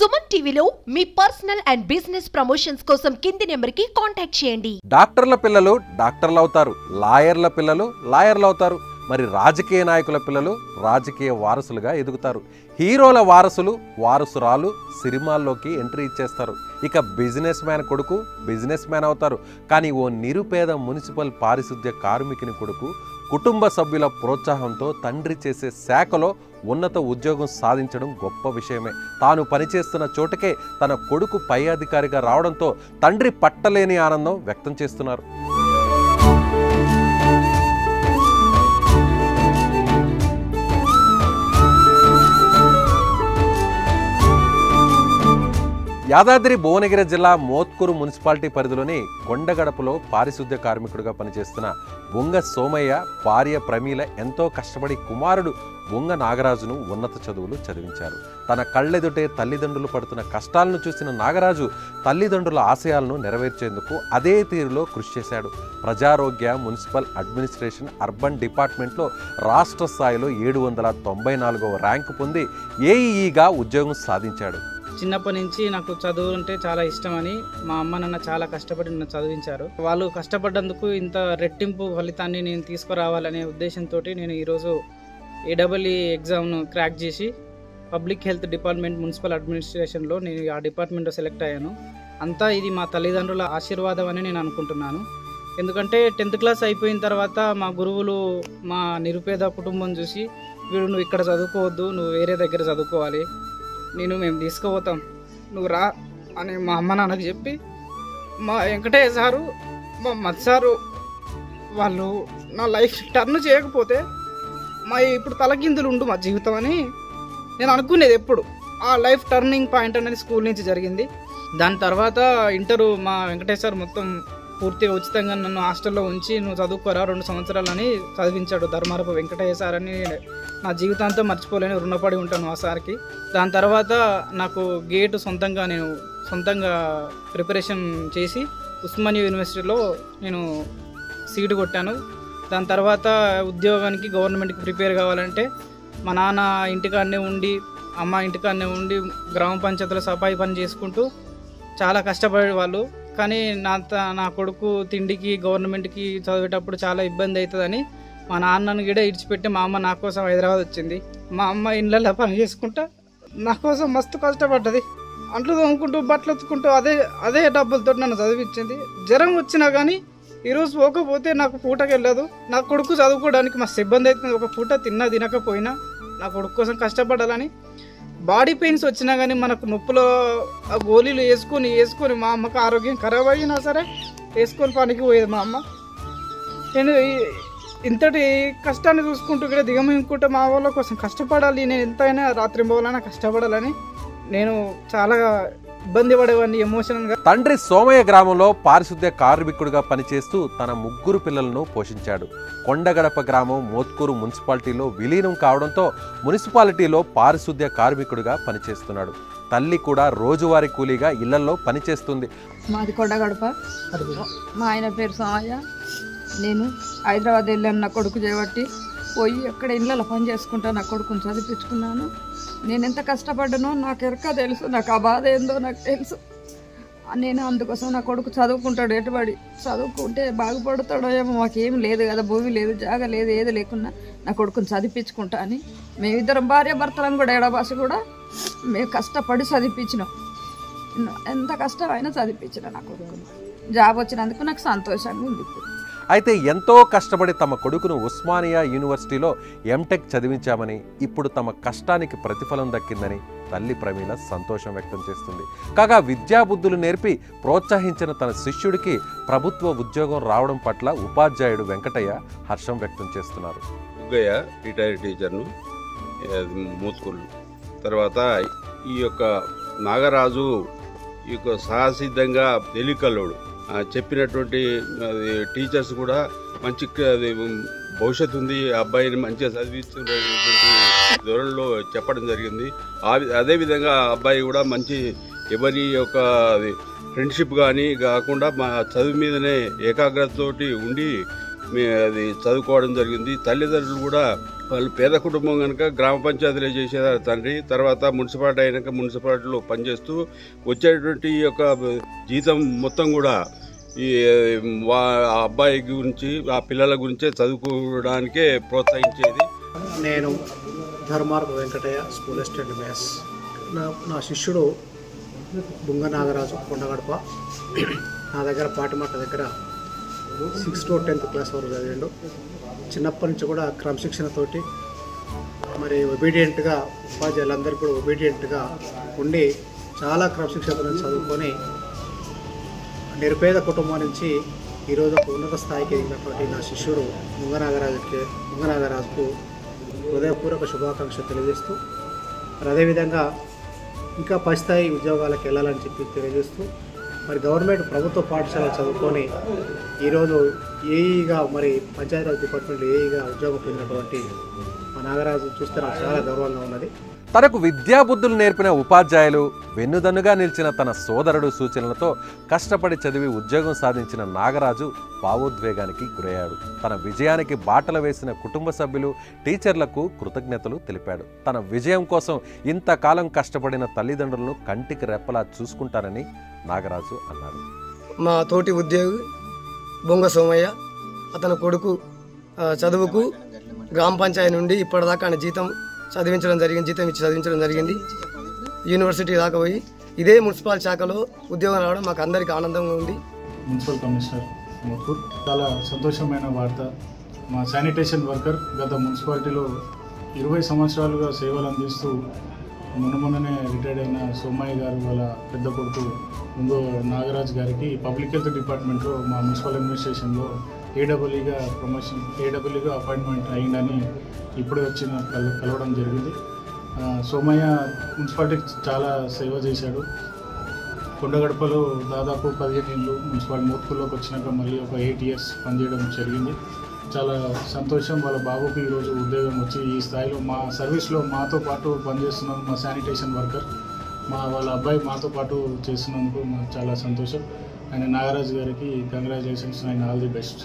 సుమన్ టీవీలో మీ personal and business promotions కోసం కింది నెంబర్కి కాంటాక్ట్ చేయండి. డాక్టర్ల పిల్లలు డాక్టర్లు అవుతారు, లాయర్ల పిల్లలు లాయర్లు అవుతారు, మరి రాజకీయ నాయకుల పిల్లలు రాజకీయ వారసులుగా ఎదుగుతారు. హీరోల వారసులు వారసురాలు సినిమాల్లోకి ఎంట్రీ ఇచ్చేస్తారు. ఇక బిజినెస్ మ్యాన్ కొడుకు బిజినెస్ మ్యాన్ అవుతారు. కానీ ఓ నిరుపేద మున్సిపల్ పారిశుద్ధ్య కార్మికుని కొడుకు కుటుంబ సభ్యుల ప్రోత్సాహంతో తండ్రి చేసే శాఖలో ఉన్నత ఉద్యోగం సాధించడం గొప్ప విషయమే. తాను పనిచేస్తున్న చోటకే తన కొడుకు పై అధికారిగా రావడంతో తండ్రి పట్టలేని ఆనందం వ్యక్తం చేస్తున్నారు. యాదాద్రి భువనగిరి జిల్లా మోత్కూరు మున్సిపాలిటీ పరిధిలోని కొండగడపలో పారిశుద్ధ్య కార్మికుడిగా పనిచేస్తున్న బొంగ సోమయ్య భార్య ప్రమీల ఎంతో కష్టపడి కుమారుడు బొంగ నాగరాజును ఉన్నత చదువులు చదివించారు. తన కళ్ళెదుటే తల్లిదండ్రులు పడుతున్న కష్టాలను చూసిన నాగరాజు తల్లిదండ్రుల ఆశయాలను నెరవేర్చేందుకు అదే తీరులో కృషి చేశాడు. ప్రజారోగ్య మున్సిపల్ అడ్మినిస్ట్రేషన్ అర్బన్ డిపార్ట్మెంట్లో రాష్ట్ర స్థాయిలో 794వ ర్యాంకు పొంది ఏఈఈగా ఉద్యోగం సాధించాడు. చిన్నప్పటి నుంచి నాకు చదువు అంటే చాలా ఇష్టమని మా అమ్మ నాన్న చాలా కష్టపడి నన్ను చదివించారు. వాళ్ళు కష్టపడ్డందుకు ఇంత రెట్టింపు ఫలితాన్ని నేను తీసుకురావాలనే ఉద్దేశంతో నేను ఈరోజు ఏడబ్ల్యూ ఎగ్జామ్ను క్రాక్ చేసి పబ్లిక్ హెల్త్ డిపార్ట్మెంట్ మున్సిపల్ అడ్మినిస్ట్రేషన్లో నేను ఆ డిపార్ట్మెంట్లో సెలెక్ట్ అయ్యాను. అంతా ఇది మా తల్లిదండ్రుల ఆశీర్వాదం అని నేను అనుకుంటున్నాను. ఎందుకంటే 10th క్లాస్ అయిపోయిన తర్వాత మా గురువులు మా నిరుపేద కుటుంబం చూసి వీడు నువ్వు ఇక్కడ చదువుకోవద్దు, నువ్వు వేరే దగ్గర చదువుకోవాలి, మేము తీసుకుపోతాం, నువ్వు రా అని మా అమ్మ నాన్నకి చెప్పి మా వెంకటయ్య సారు మా మత్ సారు వాళ్ళు నా లైఫ్ టర్న్ చేయకపోతే ఇప్పుడు తలకిందులు ఉండు మా జీవితం అని నేను అనుకునేది. ఎప్పుడు ఆ లైఫ్ టర్నింగ్ పాయింట్ అనేది స్కూల్ నుంచి జరిగింది. దాని తర్వాత ఇంటరు మా వెంకటేష్ సార్ మొత్తం పూర్తిగా ఉచితంగా నన్ను హాస్టల్లో ఉంచి నువ్వు చదువుకోరా 2 సంవత్సరాలని చదివించాడు. ధర్మారపు వెంకటయ్య సార్ అని నా జీవితాంతో మర్చిపోలేని రుణపడి ఉంటాను ఆ సార్కి. దాని తర్వాత నాకు గేటు సొంతంగా ప్రిపరేషన్ చేసి ఉస్మానియా యూనివర్సిటీలో నేను సీటు కొట్టాను. దాని తర్వాత ఉద్యోగానికి గవర్నమెంట్కి ప్రిపేర్ కావాలంటే మా నాన్న ఇంటికాడనే ఉండి అమ్మ ఇంటికాడనే ఉండి గ్రామ పంచాయతీలో సఫాయి పని చేసుకుంటూ చాలా కష్టపడేవాళ్ళు. కానీ నా కొడుకు తిండికి గవర్నమెంట్కి చదివేటప్పుడు చాలా ఇబ్బంది అవుతుందని మా నాన్నను కూడా ఇడిచిపెట్టి మా అమ్మ నా కోసం హైదరాబాద్ వచ్చింది. మా అమ్మ ఇళ్ళల్లో పని చేసుకుంటా నా కోసం మస్తు కష్టపడ్డది. అంట్లు తోముకుంటూ బట్టలు ఎత్తుకుంటూ అదే డబ్బులతో నన్ను చదివించింది. జ్వరం వచ్చినా కానీ ఈరోజు పోకపోతే నాకు పూటకి వెళ్ళదు. నా కొడుకు చదువుకోవడానికి మస్తు ఇబ్బంది అవుతుంది. ఒక పూట తినకపోయినా నా కొడుకు కోసం కష్టపడాలని. బాడీ పెయిన్స్ వచ్చినా కానీ మనకు నొప్పులో ఆ గోళీలు వేసుకొని మా అమ్మకు ఆరోగ్యం ఖరాబ్ అయినా సరే వేసుకొని పనికి పోయేది మా అమ్మ. నేను ఇంతటి కష్టాన్ని చూసుకుంటూ కూడా దిగమింగుకుంటే మా వాళ్ళ కోసం కష్టపడాలి, నేను ఎంతైనా రాత్రి పోవాలన్నా కష్టపడాలని నేను చాలా ఇబ్బంది పడేవాడిని ఎమోషనల్గా. తండ్రి సోమయ్య గ్రామంలో పారిశుద్ధ్య కార్మికుడిగా పనిచేస్తూ తన 3 పిల్లలను పోషించాడు. కొండగడప గ్రామం మోత్కూరు మున్సిపాలిటీలో విలీనం కావడంతో మున్సిపాలిటీలో పారిశుద్ధ్య కార్మికుడిగా పనిచేస్తున్నాడు. తల్లి కూడా రోజువారీ కూలీగా ఇళ్లలో పనిచేస్తుంది. మాది కొండగడప, మా ఆయన పేరు సోమయ్య. నేను హైదరాబాద్ వెళ్ళాను నా కొడుకు చేయబట్టి పోయి అక్కడ ఇళ్ళలో పని చేసుకుంటా నా కొడుకుని చదివించుకున్నాను. నేను ఎంత కష్టపడ్డానో నాకు ఎరక తెలుసు, నాకు ఆ బాధ ఏందో నాకు తెలుసు. నేను అందుకోసం నా కొడుకు చదువుకుంటాడు, ఎటుబడి చదువుకుంటే బాగుపడతాడో ఏమో. మాకేం లేదు కదా, భూమి లేదు, జాగ లేదు, ఏది లేకున్నా నా కొడుకుని చదివించుకుంటా అని మేమిద్దరం భార్య భర్తలను కూడా ఎడబాసి కూడా మేము కష్టపడి చదివించినాం. ఎంత కష్టమైనా చదివించిన నా కొడుకుని. జాబ్ వచ్చినందుకు నాకు సంతోషంగా ఉంది. అయితే ఎంతో కష్టపడి తమ కొడుకును ఉస్మానియా యూనివర్సిటీలో ఎంటెక్ చదివించామని, ఇప్పుడు తమ కష్టానికి ప్రతిఫలం దక్కిందని తల్లి ప్రమీల సంతోషం వ్యక్తం చేస్తుంది. కాగా విద్యాబుద్ధులు నేర్పి ప్రోత్సహించిన తన శిష్యుడికి ప్రభుత్వ ఉద్యోగం రావడం పట్ల ఉపాధ్యాయుడు వెంకటయ్య హర్షం వ్యక్తం చేస్తున్నారు. రిటైర్డ్ టీచర్ను మోత్కూరు తర్వాత ఈ యొక్క నాగరాజు ఈ యొక్క సాహసిద్ధంగా తెలికల్లోడు చెప్పినటువంటి టీచర్స్ కూడా మంచి భవిష్యత్తు ఉంది, అబ్బాయిని మంచిగా చదివిస్తున్నటువంటి ధోరణిలో చెప్పడం జరిగింది. అదేవిధంగా అబ్బాయి కూడా మంచి ఎవరి యొక్క ఫ్రెండ్షిప్ కానీ కాకుండా మా చదువు మీదనే ఏకాగ్రతతోటి ఉండి అది చదువుకోవడం జరిగింది. తల్లిదండ్రులు కూడా వాళ్ళు పేద కుటుంబం కనుక గ్రామ పంచాయతీలో చేసేదారు తండ్రి. తర్వాత మున్సిపాలిటీ అయినాక మున్సిపాలిటీలో పనిచేస్తూ వచ్చేటువంటి ఈ యొక్క జీతం మొత్తం కూడా ఈ ఆ అబ్బాయి గురించి ఆ పిల్లల గురించే చదువుకోవడానికే ప్రోత్సహించేది. నేను ధర్మార్గ వెంకటయ్య, స్కూల్ అసిస్టెంట్ మ్యాథ్స్. నా శిష్యుడు బుంగ నాగరాజు కొండగడప. నా దగ్గర పాటిమట్ట దగ్గర 6th to 10th క్లాస్ వరకు చదివాడు. చిన్నప్పటి నుంచి కూడా క్రమశిక్షణతోటి మరి ఒబీడియంట్గా ఉపాధ్యాయులందరికీ కూడా ఒబీడియంట్గా ఉండి చాలా క్రమశిక్షణతో చదువుకొని నిరుపేద కుటుంబం నుంచి ఈరోజు ఒక ఉన్నత స్థాయికి ఎదిగినటువంటి నా శిష్యుడు ముంగనాగరాజుకు హృదయపూర్వక శుభాకాంక్షలు తెలియజేస్తూ, మరి అదేవిధంగా ఇంకా పై స్థాయి ఉద్యోగాలకు వెళ్ళాలని చెప్పి తెలియజేస్తూ, మరి గవర్నమెంట్ ప్రభుత్వ పాఠశాల చదువుకొని ఈరోజు ఏఈగా మరి పంచాయతీరాజ్ డిపార్ట్మెంట్లో ఏఈగా ఉద్యోగం పొందినటువంటి మా నాగరాజు చూస్తే నాకు చాలా గర్వంగా ఉన్నది. తనకు విద్యాబుద్ధులు నేర్పిన ఉపాధ్యాయులు, వెన్నుదన్నుగా నిలిచిన తన సోదరుడు సూచనలతో కష్టపడి చదివి ఉద్యోగం సాధించిన నాగరాజు భావోద్వేగానికి గురయ్యాడు. తన విజయానికి బాటలు వేసిన కుటుంబ సభ్యులు, టీచర్లకు కృతజ్ఞతలు తెలిపాడు. తన విజయం కోసం ఇంతకాలం కష్టపడిన తల్లిదండ్రులను కంటికి రెప్పలా చూసుకుంటానని నాగరాజు అన్నాడు. మా తోటి ఉద్యోగి బొంగ సోమయ్య, అతని కొడుకు చదువుకు గ్రామ పంచాయతీ నుండి ఇప్పటిదాకా ఆయన జీతం ఇచ్చి చదివించడం జరిగింది. యూనివర్సిటీ దాకా పోయి ఇదే మున్సిపల్ శాఖలో ఉద్యోగం రావడం మాకు అందరికీ ఆనందంగా ఉంది. మున్సిపల్ కమిషనర్ మోత్కూర్, చాలా సంతోషమైన వార్త. మా శానిటేషన్ వర్కర్ గత మున్సిపాలిటీలో 20 సంవత్సరాలుగా సేవలు అందిస్తూ మొన్ననే రిటైర్డ్ అయిన సోమయ్య గారు వాళ్ళ పెద్ద కొడుకు ముందు నాగరాజ్ గారికి పబ్లిక్ హెల్త్ డిపార్ట్మెంట్లో మా మున్సిపల్ అడ్మినిస్ట్రేషన్లో ఏడబ్ల్యూగా అపాయింట్మెంట్ అయ్యిందని ఇప్పుడే వచ్చి కలవడం జరిగింది. సోమయ్య మున్సిపాలిటీకి చాలా సేవ చేశాడు. కొండగడపలో దాదాపు 15 ఏళ్ళు మున్సిపాలిటీ మోత్కూర్లోకి వచ్చినాక మళ్ళీ ఒక 8 years పనిచేయడం జరిగింది. చాలా సంతోషం. వాళ్ళ బాబుకి ఈరోజు ఉద్యోగం వచ్చి ఈ స్థాయిలో మా సర్వీస్లో మాతో పాటు పనిచేస్తున్నాం. మా శానిటేషన్ వర్కర్ వాళ్ళ అబ్బాయి మాతో పాటు చేస్తున్నందుకు మాకు చాలా సంతోషం. ఆయన నాగరాజు గారికి కంగ్రాచులేషన్స్, ఆయన ఆల్ ది బెస్ట్.